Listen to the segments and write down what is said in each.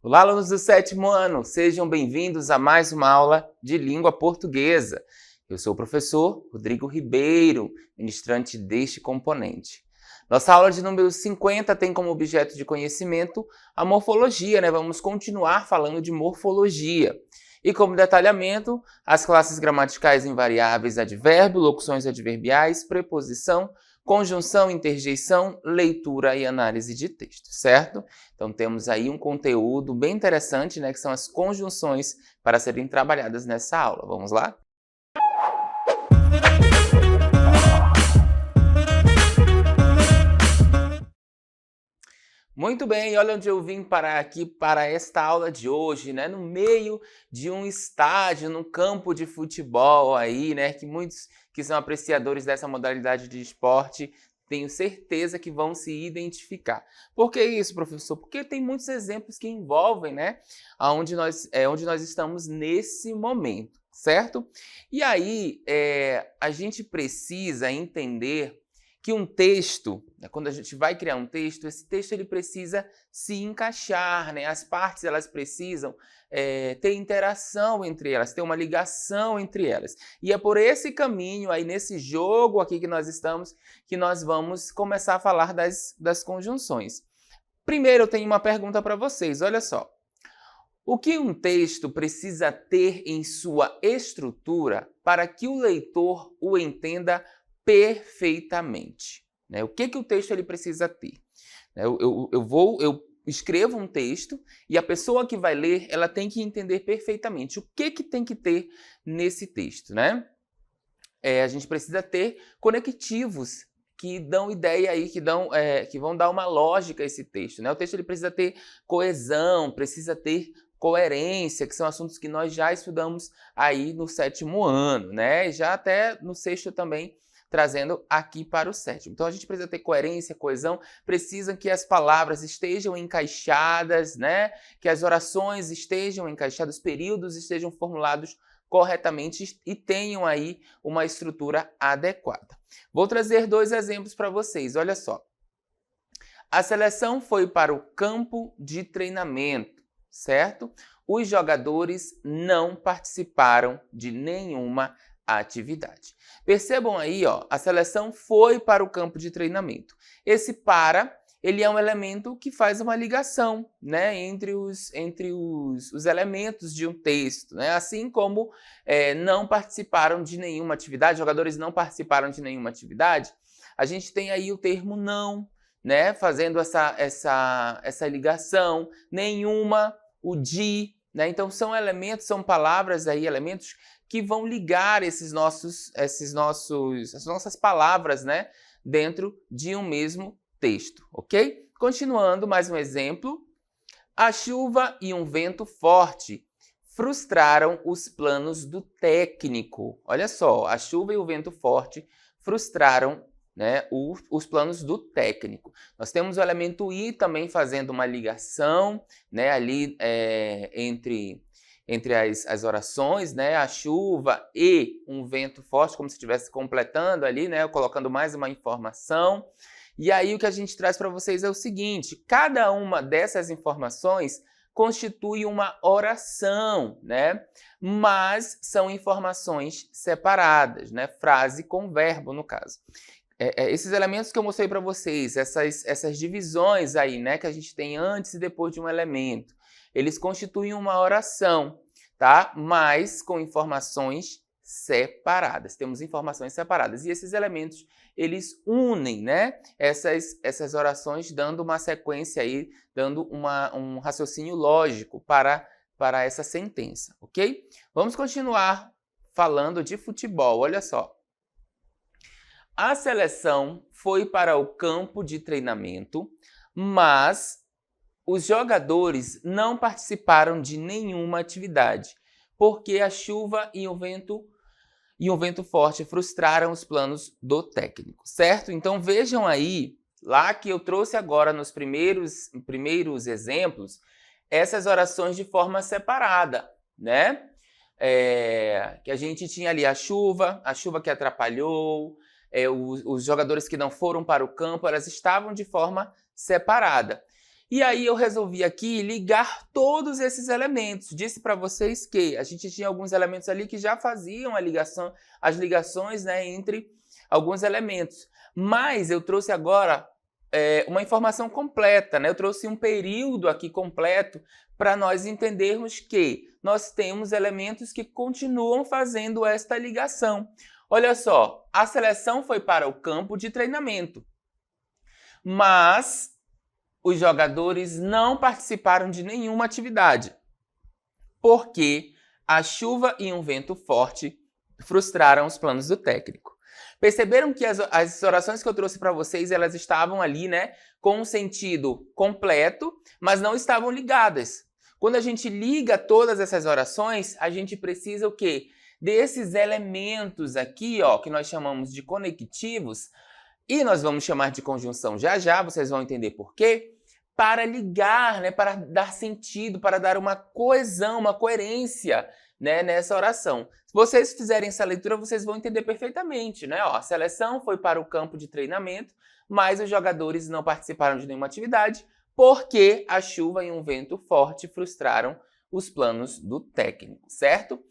Olá, alunos do sétimo ano, sejam bem-vindos a mais uma aula de língua portuguesa. Eu sou o professor Rodrigo Ribeiro, ministrante deste componente. Nossa aula de número 50 tem como objeto de conhecimento a morfologia, né? Vamos continuar falando de morfologia. E como detalhamento, as classes gramaticais invariáveis, advérbio, locuções adverbiais, preposição, conjunção, interjeição, leitura e análise de texto, certo? Então temos aí um conteúdo bem interessante, né, que são as conjunções para serem trabalhadas nessa aula. Vamos lá? Muito bem, olha onde eu vim parar aqui para esta aula de hoje, né? No meio de um estádio, num campo de futebol aí, né? Que muitos que são apreciadores dessa modalidade de esporte, tenho certeza que vão se identificar. Por que isso, professor? Porque tem muitos exemplos que envolvem, né? Onde nós estamos nesse momento, certo? E aí, a gente precisa entender que um texto, quando a gente vai criar um texto, esse texto ele precisa se encaixar, né? As partes elas precisam ter interação entre elas, ter uma ligação entre elas. E é por esse caminho, aí nesse jogo aqui que nós estamos, que nós vamos começar a falar das conjunções. Primeiro eu tenho uma pergunta para vocês, olha só. O que um texto precisa ter em sua estrutura para que o leitor o entenda perfeitamente, né? O que o texto ele precisa ter? Eu escrevo um texto e a pessoa que vai ler, ela tem que entender perfeitamente o que tem que ter nesse texto, né? A gente precisa ter conectivos que dão ideia aí, que vão dar uma lógica a esse texto, né? O texto ele precisa ter coesão, precisa ter coerência, que são assuntos que nós já estudamos aí no sétimo ano, né? Já até no sexto também, trazendo aqui para o sétimo. Então a gente precisa ter coerência, coesão, precisa que as palavras estejam encaixadas, né? Que as orações estejam encaixadas, os períodos estejam formulados corretamente e tenham aí uma estrutura adequada. Vou trazer dois exemplos para vocês, olha só. A seleção foi para o campo de treinamento, certo? Os jogadores não participaram de nenhuma atividade. Percebam aí, ó, a seleção foi para o campo de treinamento. Esse para, ele é um elemento que faz uma ligação, né, entre os elementos de um texto, né? Assim como não participaram de nenhuma atividade, jogadores não participaram de nenhuma atividade, a gente tem aí o termo não, né, fazendo essa ligação, nenhuma, o de, né? Então são elementos, são palavras aí, elementos que vão ligar as nossas palavras, né, dentro de um mesmo texto, ok? Continuando, mais um exemplo. A chuva e um vento forte frustraram os planos do técnico. Olha só, a chuva e o vento forte frustraram, né, os planos do técnico. Nós temos o elemento i também fazendo uma ligação, né, ali entre as orações, né, a chuva e um vento forte, como se estivesse completando ali, né, colocando mais uma informação. E aí o que a gente traz para vocês é o seguinte, cada uma dessas informações constitui uma oração, né, mas são informações separadas, né, frase com verbo no caso. Esses elementos que eu mostrei para vocês, essas divisões aí, né, que a gente tem antes e depois de um elemento, eles constituem uma oração, tá? Mas com informações separadas. Temos informações separadas. E esses elementos, eles unem, né, essas orações, dando uma sequência aí, dando um raciocínio lógico para essa sentença, ok? Vamos continuar falando de futebol, olha só. A seleção foi para o campo de treinamento, mas os jogadores não participaram de nenhuma atividade, porque a chuva e o vento forte frustraram os planos do técnico, certo? Então vejam aí, lá que eu trouxe agora nos primeiros exemplos, essas orações de forma separada, né? Que a gente tinha ali a chuva que atrapalhou, os jogadores que não foram para o campo, elas estavam de forma separada. E aí eu resolvi aqui ligar todos esses elementos. Disse para vocês que a gente tinha alguns elementos ali que já faziam a ligação, as ligações, né, entre alguns elementos. Mas eu trouxe agora uma informação completa, né? Eu trouxe um período aqui completo para nós entendermos que nós temos elementos que continuam fazendo esta ligação. Olha só, a seleção foi para o campo de treinamento, mas os jogadores não participaram de nenhuma atividade, porque a chuva e um vento forte frustraram os planos do técnico. Perceberam que as orações que eu trouxe para vocês, elas estavam ali, né, com um sentido completo, mas não estavam ligadas. Quando a gente liga todas essas orações, a gente precisa o quê? Desses elementos aqui, ó, que nós chamamos de conectivos, e nós vamos chamar de conjunção já já, vocês vão entender por quê, para ligar, né, para dar sentido, para dar uma coesão, uma coerência, né, nessa oração. Se vocês fizerem essa leitura, vocês vão entender perfeitamente, né? Ó, a seleção foi para o campo de treinamento, mas os jogadores não participaram de nenhuma atividade porque a chuva e um vento forte frustraram os planos do técnico, certo?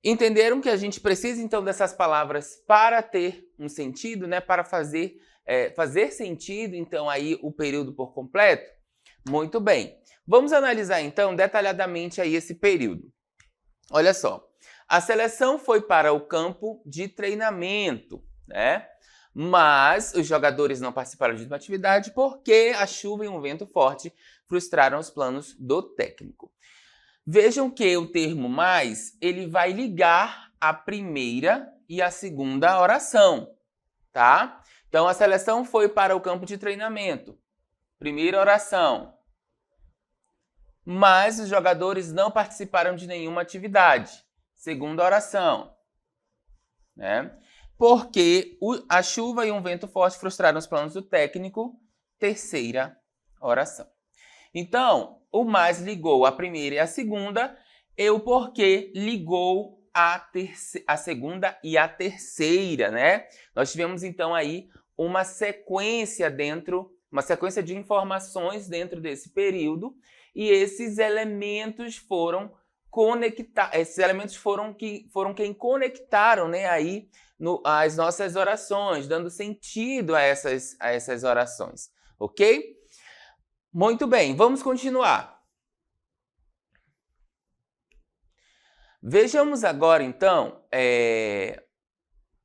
Entenderam que a gente precisa, então, dessas palavras para ter um sentido, né? Para fazer sentido, então, aí o período por completo? Muito bem. Vamos analisar, então, detalhadamente aí esse período. Olha só, a seleção foi para o campo de treinamento, né? Mas os jogadores não participaram de uma atividade porque a chuva e um vento forte frustraram os planos do técnico. Vejam que o termo mais, ele vai ligar a primeira e a segunda oração, tá? Então, a seleção foi para o campo de treinamento. Primeira oração. Mas os jogadores não participaram de nenhuma atividade. Segunda oração. Né? Porque a chuva e um vento forte frustraram os planos do técnico. Terceira oração. Então, o mais ligou a primeira e a segunda, e o porquê ligou a segunda e a terceira, né? Nós tivemos, então, aí uma sequência de informações dentro desse período, e esses elementos foram quem conectaram, né, aí as nossas orações, dando sentido a essas orações, ok? Muito bem, vamos continuar. Vejamos agora, então,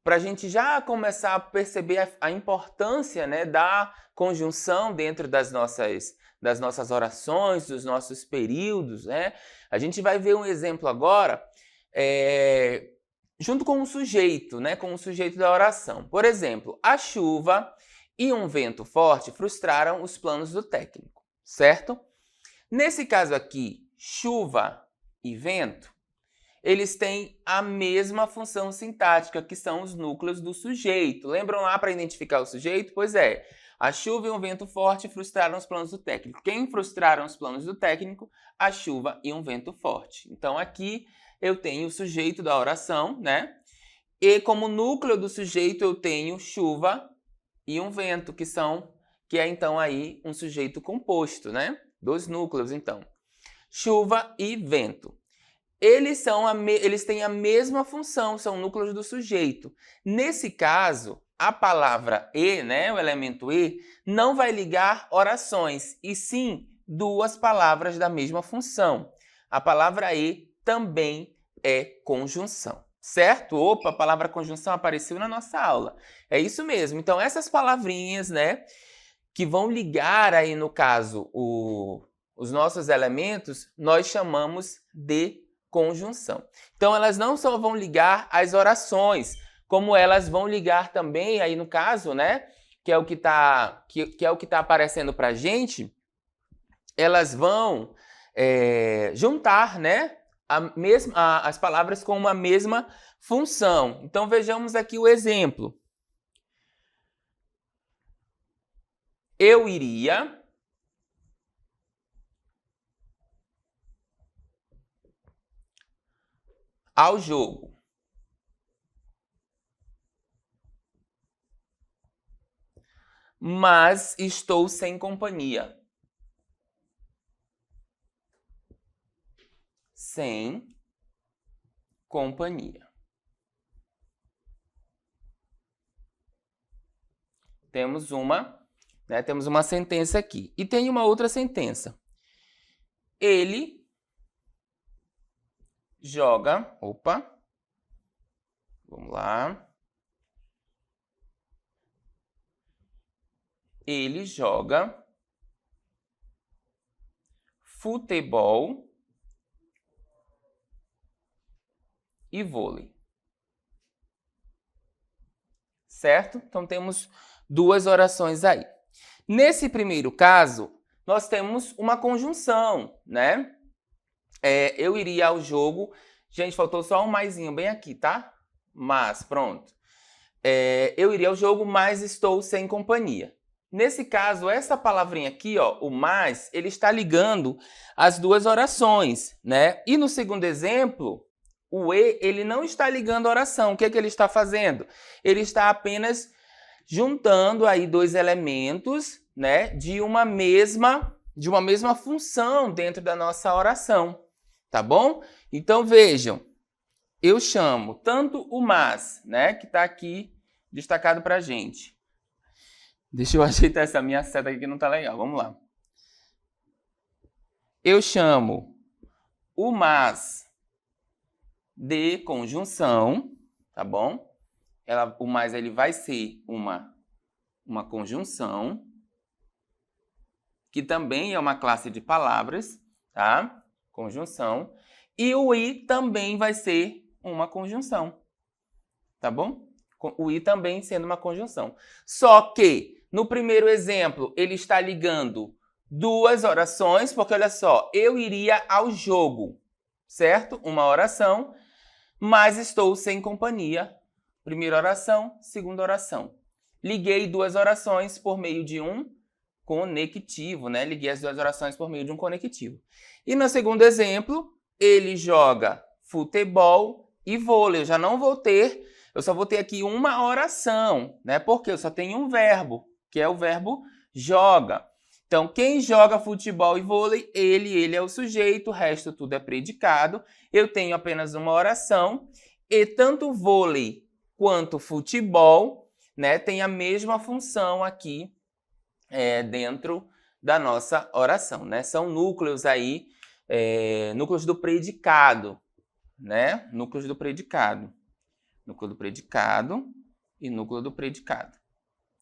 para a gente já começar a perceber a importância, né, da conjunção dentro das nossas orações, dos nossos períodos, né? A gente vai ver um exemplo agora, junto com o sujeito, né, com o sujeito da oração. Por exemplo, a chuva e um vento forte frustraram os planos do técnico, certo? Nesse caso aqui, chuva e vento, eles têm a mesma função sintática, que são os núcleos do sujeito. Lembram lá para identificar o sujeito? Pois é, a chuva e um vento forte frustraram os planos do técnico. Quem frustraram os planos do técnico? A chuva e um vento forte. Então aqui eu tenho o sujeito da oração, né? E como núcleo do sujeito eu tenho chuva e um vento, que é então aí um sujeito composto, né? Dois núcleos, então. Chuva e vento. Eles têm a mesma função, são núcleos do sujeito. Nesse caso, a palavra e, né, o elemento e, não vai ligar orações, e sim duas palavras da mesma função. A palavra e também é conjunção, certo? Opa, a palavra conjunção apareceu na nossa aula. É isso mesmo. Então, essas palavrinhas, né, que vão ligar aí, no caso, os nossos elementos, nós chamamos de conjunção. Então, elas não só vão ligar as orações, como elas vão ligar também, aí no caso, né, que é o que tá aparecendo para a gente, elas vão juntar, né, as palavras com uma mesma função. Então, vejamos aqui o exemplo. Eu iria ao jogo. Mas estou sem companhia. sem companhia. Temos uma sentença aqui. E tem uma outra sentença. Ele joga... Opa! Vamos lá. Ele joga futebol e vôlei. Certo? Então, temos duas orações aí. Nesse primeiro caso, nós temos uma conjunção, né? Eu iria ao jogo... Gente, faltou só um maisinho bem aqui, tá? Mas, pronto. Eu iria ao jogo, mas estou sem companhia. Nesse caso, essa palavrinha aqui, ó, o mas, ele está ligando as duas orações, né? E no segundo exemplo, o e, ele não está ligando a oração. O que é que ele está fazendo? Ele está apenas juntando aí dois elementos, né, de uma mesma função dentro da nossa oração, tá bom? Então, vejam, eu chamo tanto o mas, né, que está aqui destacado para a gente. Deixa eu ajeitar essa minha seta aqui que não está legal. Vamos lá. Eu chamo o mas de conjunção, tá bom? O mais ele vai ser uma conjunção, que também é uma classe de palavras, tá? Conjunção. E o i também vai ser uma conjunção, tá bom? O i também sendo uma conjunção. Só que, no primeiro exemplo, ele está ligando duas orações, porque olha só, eu iria ao jogo, certo? Uma oração, mas estou sem companhia. Primeira oração, segunda oração. Liguei duas orações por meio de um conectivo, né? Liguei as duas orações por meio de um conectivo. E no segundo exemplo, ele joga futebol e vôlei. Eu só vou ter aqui uma oração, né? Porque eu só tenho um verbo, que é o verbo joga. Então, quem joga futebol e vôlei, ele é o sujeito, o resto tudo é predicado. Eu tenho apenas uma oração e tanto vôlei quanto futebol, né, tem a mesma função aqui dentro da nossa oração, né? São núcleos aí, núcleos do predicado, né? Núcleos do predicado. Núcleo do predicado e núcleo do predicado.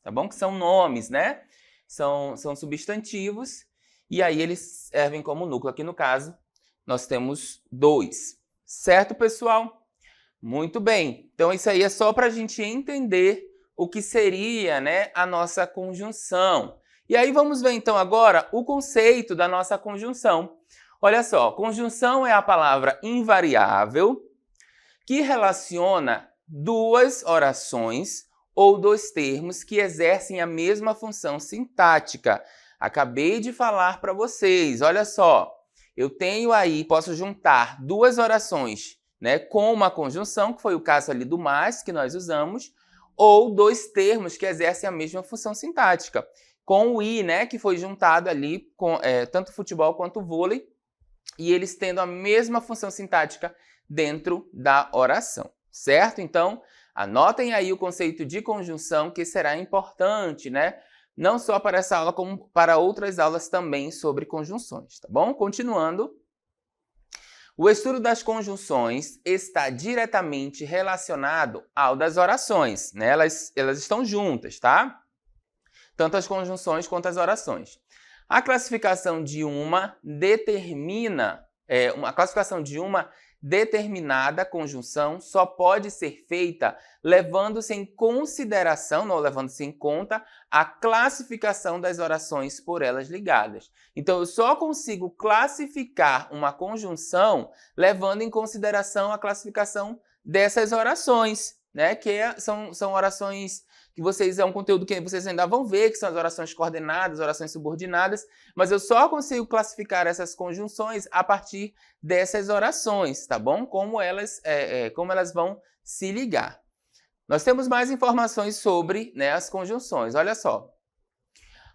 Tá bom? Que são nomes, né? São substantivos e aí eles servem como núcleo. Aqui no caso, nós temos dois. Certo, pessoal? Muito bem. Então, isso aí é só para a gente entender o que seria, né, a nossa conjunção. E aí vamos ver, então, agora o conceito da nossa conjunção. Olha só, conjunção é a palavra invariável que relaciona duas orações ou dois termos que exercem a mesma função sintática. Acabei de falar para vocês, olha só, eu tenho aí, posso juntar duas orações, né, com uma conjunção, que foi o caso ali do mas, que nós usamos, ou dois termos que exercem a mesma função sintática, com o i, né, que foi juntado ali com tanto futebol quanto vôlei, e eles tendo a mesma função sintática dentro da oração, certo? Então, anotem aí o conceito de conjunção, que será importante, né? Não só para essa aula, como para outras aulas também sobre conjunções, tá bom? Continuando. O estudo das conjunções está diretamente relacionado ao das orações, né? Elas estão juntas, tá? Tanto as conjunções quanto as orações. A classificação de uma determinada conjunção só pode ser feita levando-se em consideração, não levando-se em conta, a classificação das orações por elas ligadas. Então, eu só consigo classificar uma conjunção levando em consideração a classificação dessas orações, né? Que são orações que é um conteúdo que vocês ainda vão ver, que são as orações coordenadas, orações subordinadas, mas eu só consigo classificar essas conjunções a partir dessas orações, tá bom? Como elas vão se ligar. Nós temos mais informações sobre, né, as conjunções. Olha só.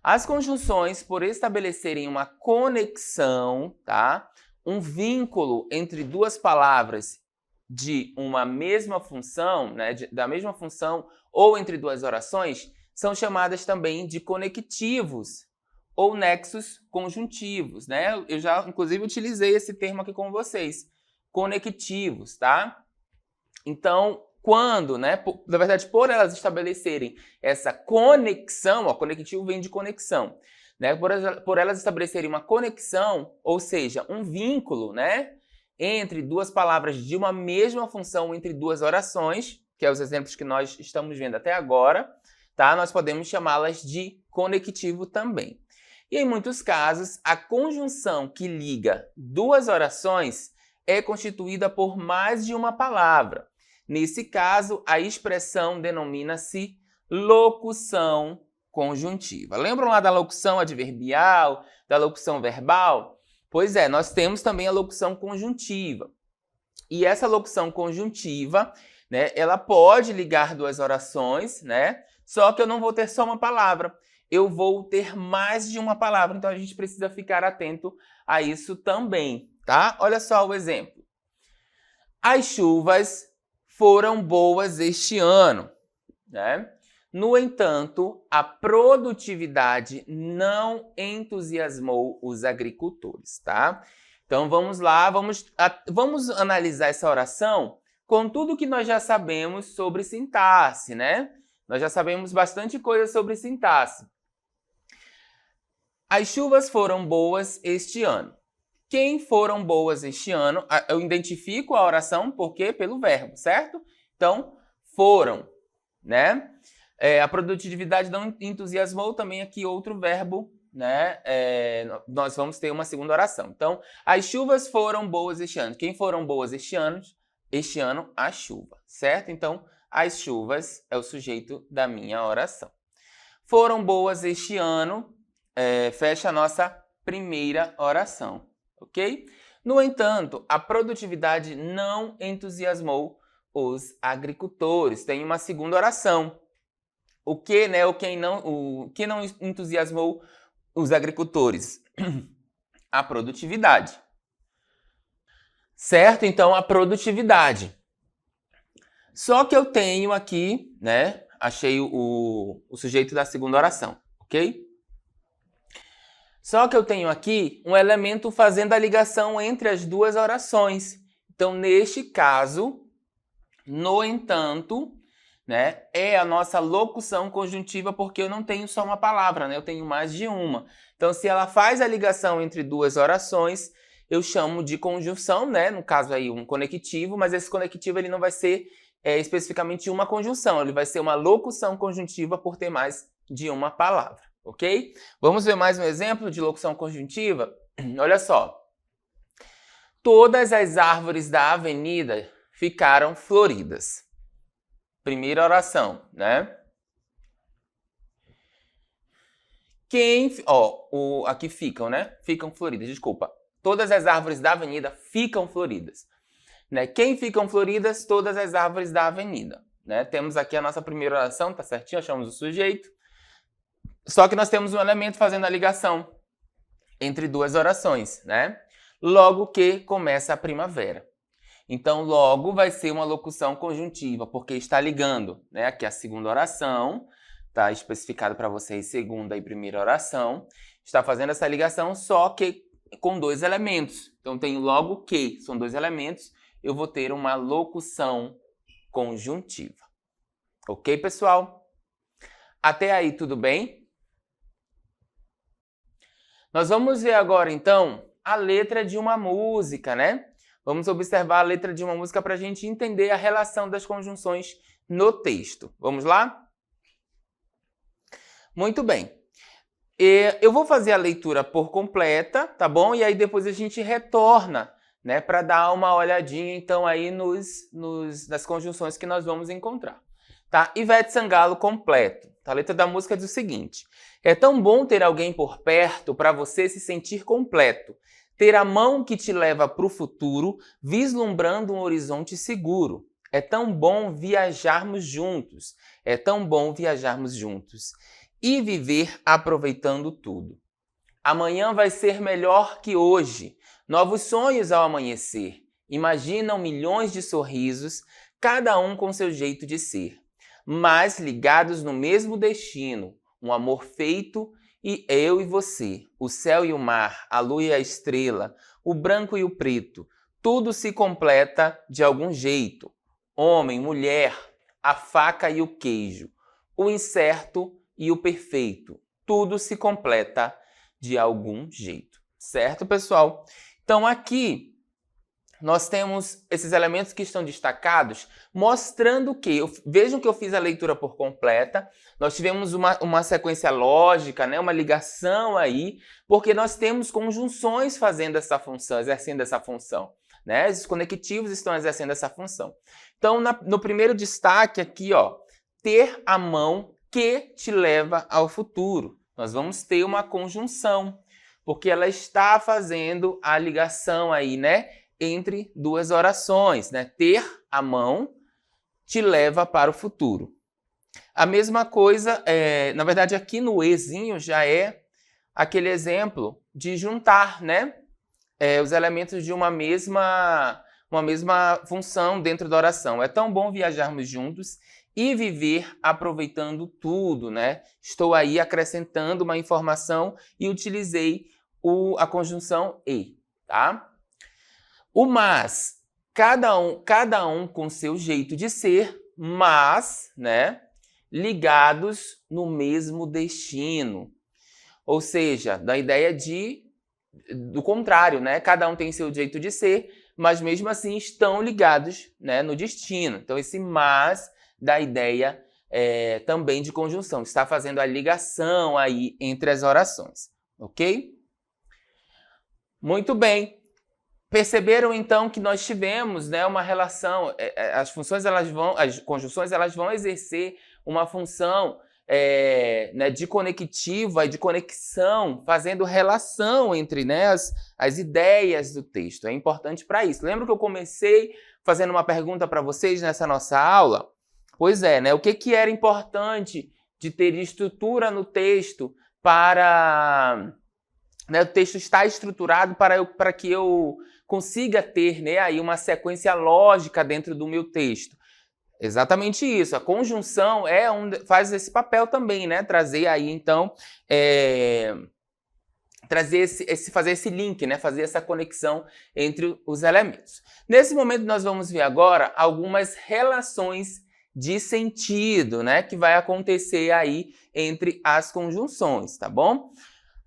As conjunções, por estabelecerem uma conexão, tá? um vínculo entre duas palavras de uma mesma função, né, da mesma função, ou entre duas orações, são chamadas também de conectivos ou nexos conjuntivos, né? Eu já, inclusive, utilizei esse termo aqui com vocês, conectivos, tá? Então, quando, né, na verdade, por elas estabelecerem essa conexão, ó, conectivo vem de conexão, né? Por elas estabelecerem uma conexão, ou seja, um vínculo, né, entre duas palavras de uma mesma função, entre duas orações, que é os exemplos que nós estamos vendo até agora, tá? Nós podemos chamá-las de conectivo também. E em muitos casos, a conjunção que liga duas orações é constituída por mais de uma palavra. Nesse caso, a expressão denomina-se locução conjuntiva. Lembram lá da locução adverbial, da locução verbal? Pois é, nós temos também a locução conjuntiva. E essa locução conjuntiva, né, ela pode ligar duas orações, né? Só que eu não vou ter só uma palavra, eu vou ter mais de uma palavra. Então a gente precisa ficar atento a isso também, tá? Olha só o exemplo. As chuvas foram boas este ano, né? No entanto, a produtividade não entusiasmou os agricultores, tá? Então vamos lá, vamos analisar essa oração com tudo que nós já sabemos sobre sintaxe, né? Nós já sabemos bastante coisa sobre sintaxe. As chuvas foram boas este ano. Quem foram boas este ano? Eu identifico a oração porque pelo verbo, certo? Então, foram, né? A produtividade não entusiasmou, também aqui outro verbo, né? Nós vamos ter uma segunda oração. Então, as chuvas foram boas este ano. Quem foram boas este ano? Este ano, a chuva, certo? Então, as chuvas é o sujeito da minha oração. Foram boas este ano, fecha a nossa primeira oração, ok? No entanto, a produtividade não entusiasmou os agricultores. Tem uma segunda oração. O que, né? O que não entusiasmou os agricultores? A produtividade. Certo? Então, a produtividade. Só que eu tenho aqui, né? Achei o sujeito da segunda oração, ok? Só que eu tenho aqui um elemento fazendo a ligação entre as duas orações. Então, neste caso, no entanto, né, é a nossa locução conjuntiva, porque eu não tenho só uma palavra, né? Eu tenho mais de uma. Então, se ela faz a ligação entre duas orações, eu chamo de conjunção, né? No caso aí, um conectivo, mas esse conectivo ele não vai ser especificamente uma conjunção, ele vai ser uma locução conjuntiva por ter mais de uma palavra, ok? Vamos ver mais um exemplo de locução conjuntiva? Olha só. Todas as árvores da avenida ficaram floridas. Primeira oração, né? Aqui ficam, né? Ficam floridas, desculpa. Todas as árvores da avenida ficam floridas. Né? Quem ficam floridas? Todas as árvores da avenida. Né? Temos aqui a nossa primeira oração, tá certinho? Achamos o sujeito. Só que nós temos um elemento fazendo a ligação entre duas orações, né? Logo que começa a primavera. Então, logo vai ser uma locução conjuntiva, porque está ligando, né? Aqui a segunda oração, está especificado para vocês segunda e primeira oração, está fazendo essa ligação, só que com dois elementos. Então, tenho logo que, são dois elementos, eu vou ter uma locução conjuntiva. Ok, pessoal? Até aí, tudo bem? Nós vamos ver agora, então, a letra de uma música, né? Vamos observar a letra de uma música para a gente entender a relação das conjunções no texto. Vamos lá? Muito bem. Eu vou fazer a leitura por completa, tá bom? E aí depois a gente retorna, né, para dar uma olhadinha, então, aí nas conjunções que nós vamos encontrar. Tá? Ivete Sangalo completo. A letra da música diz o seguinte: é tão bom ter alguém por perto para você se sentir completo. Ter a mão que te leva para o futuro, vislumbrando um horizonte seguro. É tão bom viajarmos juntos. É tão bom viajarmos juntos. E viver aproveitando tudo. Amanhã vai ser melhor que hoje. Novos sonhos ao amanhecer. Imaginam milhões de sorrisos, cada um com seu jeito de ser, mas ligados no mesmo destino. Um amor feito e eu e você. O céu e o mar, a lua e a estrela, o branco e o preto. Tudo se completa de algum jeito. Homem, mulher, a faca e o queijo, o incerto e o perfeito. Tudo se completa de algum jeito. Certo, pessoal? Então aqui nós temos esses elementos que estão destacados, mostrando que, vejam que eu fiz a leitura por completa, nós tivemos uma sequência lógica, né, uma ligação aí, porque nós temos conjunções fazendo essa função, exercendo essa função. Né? Os conectivos estão exercendo essa função. Então, no primeiro destaque aqui, ó, ter a mão que te leva ao futuro. Nós vamos ter uma conjunção, porque ela está fazendo a ligação aí, né, entre duas orações, né? Ter a mão te leva para o futuro. A mesma coisa, na verdade, aqui no ezinho já é aquele exemplo de juntar, né? Os elementos de uma mesma função dentro da oração. É tão bom viajarmos juntos e viver aproveitando tudo, né? Estou aí acrescentando uma informação e utilizei a conjunção e, tá? O mas, cada um com seu jeito de ser, mas, né, ligados no mesmo destino. Ou seja, da ideia do contrário, né? Cada um tem seu jeito de ser, mas mesmo assim estão ligados, né, no destino. Então esse mas da ideia também de conjunção, está fazendo a ligação aí entre as orações, ok? Muito bem. Perceberam então que nós tivemos, né, uma relação, as conjunções elas vão exercer uma função né, de conectiva e de conexão, fazendo relação entre, né, as ideias do texto. É importante para isso. Lembra que eu comecei fazendo uma pergunta para vocês nessa nossa aula? Pois é, né? O que era importante de ter estrutura no texto para, né, o texto estar estruturado para que eu consiga ter, né, aí uma sequência lógica dentro do meu texto. Exatamente isso. A conjunção faz esse papel também, né? Trazer aí, então, fazer esse link, né? Fazer essa conexão entre os elementos. Nesse momento, nós vamos ver agora algumas relações de sentido, né? Que vai acontecer aí entre as conjunções, tá bom?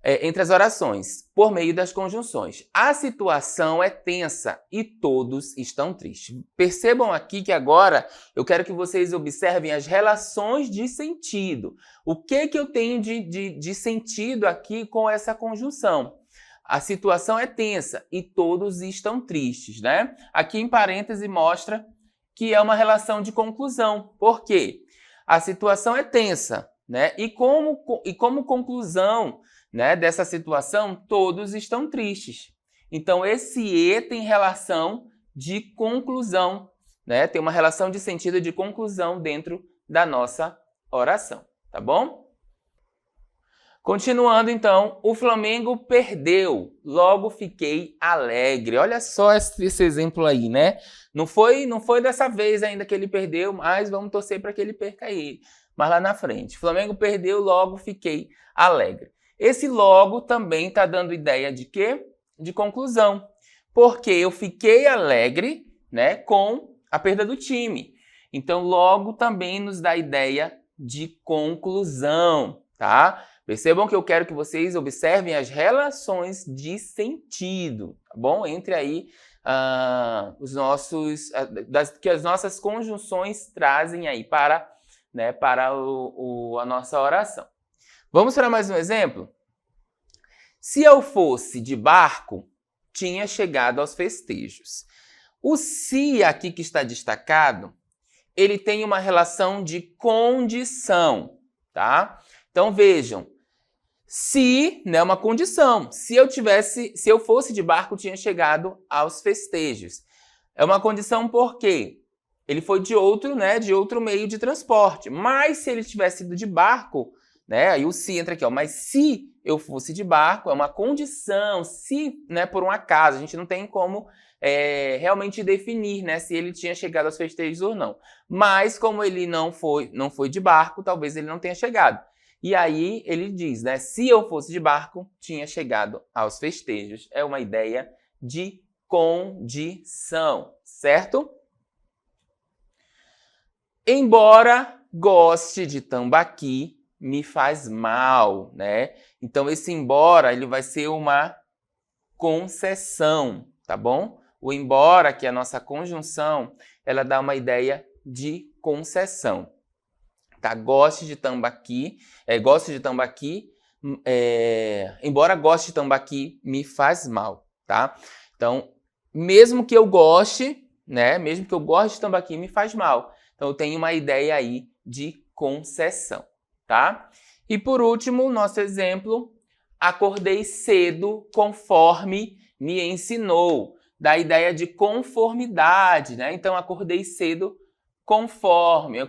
Entre as orações, por meio das conjunções. A situação é tensa e todos estão tristes. Percebam aqui que agora eu quero que vocês observem as relações de sentido. O que eu tenho de sentido aqui com essa conjunção? A situação é tensa e todos estão tristes, né? Aqui em parêntese mostra que é uma relação de conclusão. Por quê? A situação é tensa, né? E como conclusão, né, dessa situação, todos estão tristes. Então, esse E tem relação de conclusão, né? Tem uma relação de sentido de conclusão dentro da nossa oração, tá bom? Continuando, então, o Flamengo perdeu, logo fiquei alegre. Olha só esse exemplo aí, né? Não foi dessa vez ainda que ele perdeu, mas vamos torcer para que ele perca aí, mas lá na frente. O Flamengo perdeu, logo fiquei alegre. Esse logo também está dando ideia de quê? De conclusão. Porque eu fiquei alegre, né, com a perda do time. Então, logo também nos dá ideia de conclusão, tá? Percebam que eu quero que vocês observem as relações de sentido, tá bom? Entre aí que as nossas conjunções trazem aí para, né, para a nossa oração. Vamos para mais um exemplo? Se eu fosse de barco, tinha chegado aos festejos. O se aqui que está destacado, ele tem uma relação de condição, tá? Então vejam, se, né, uma condição. Se eu fosse de barco, tinha chegado aos festejos. É uma condição por quê? Ele foi de outro meio de transporte. Mas se ele tivesse ido de barco, né? Aí o se entra aqui, ó. Mas se eu fosse de barco, é uma condição, se, né, por um acaso, a gente não tem como realmente definir, né, se ele tinha chegado aos festejos ou não. Mas como ele não foi de barco, talvez ele não tenha chegado. E aí ele diz, né, se eu fosse de barco, tinha chegado aos festejos. É uma ideia de condição, certo? Embora goste de tambaqui, me faz mal, né? Então esse embora, ele vai ser uma concessão, tá bom? O embora, que é a nossa conjunção, ela dá uma ideia de concessão. Tá? Goste de tambaqui, embora goste de tambaqui, me faz mal, tá? Então, mesmo que eu goste, né? Mesmo que eu goste de tambaqui, me faz mal. Então, eu tenho uma ideia aí de concessão, tá? E por último, nosso exemplo, acordei cedo conforme me ensinou. Da ideia de conformidade, né? Então, acordei cedo conforme.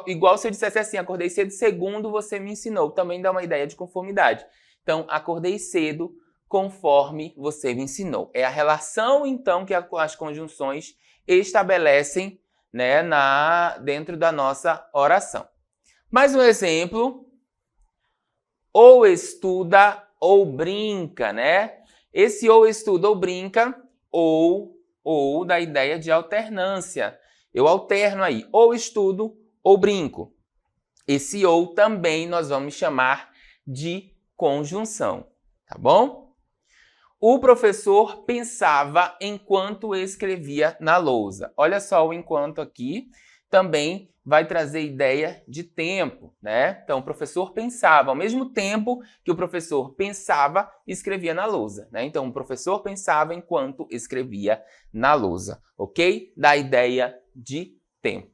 Igual se eu dissesse assim, acordei cedo segundo você me ensinou. Também dá uma ideia de conformidade. Então, acordei cedo conforme você me ensinou. É a relação, então, que as conjunções estabelecem, né, dentro da nossa oração. Mais um exemplo. Ou estuda ou brinca, né? Esse ou estuda ou brinca, ou da ideia de alternância. Eu alterno aí, ou estudo ou brinco. Esse ou também nós vamos chamar de conjunção, tá bom? O professor pensava enquanto escrevia na lousa. Olha só o enquanto aqui, também vai trazer ideia de tempo, né? Então, o professor pensava, ao mesmo tempo que o professor pensava, escrevia na lousa, né? Então, o professor pensava enquanto escrevia na lousa, ok? Da ideia de tempo.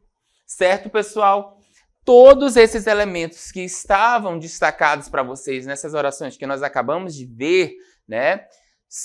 Certo, pessoal? Todos esses elementos que estavam destacados para vocês nessas orações que nós acabamos de ver, né?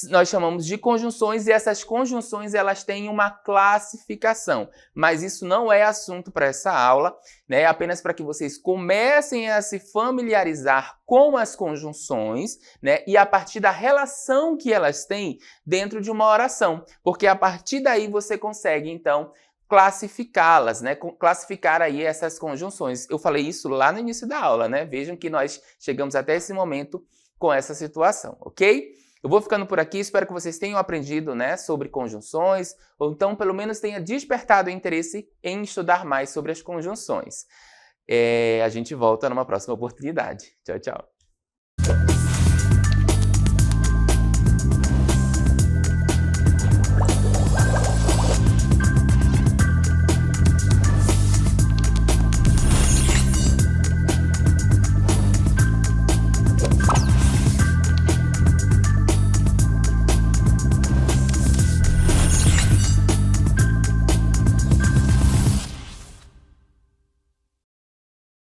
Nós chamamos de conjunções e essas conjunções elas têm uma classificação, mas isso não é assunto para essa aula, né? Apenas para que vocês comecem a se familiarizar com as conjunções, né? E a partir da relação que elas têm dentro de uma oração, porque a partir daí você consegue, então, classificá-las, né? Classificar aí essas conjunções. Eu falei isso lá no início da aula, né? Vejam que nós chegamos até esse momento com essa situação, ok? Eu vou ficando por aqui, espero que vocês tenham aprendido, né, sobre conjunções, ou então pelo menos tenha despertado o interesse em estudar mais sobre as conjunções. A gente volta numa próxima oportunidade. Tchau, tchau.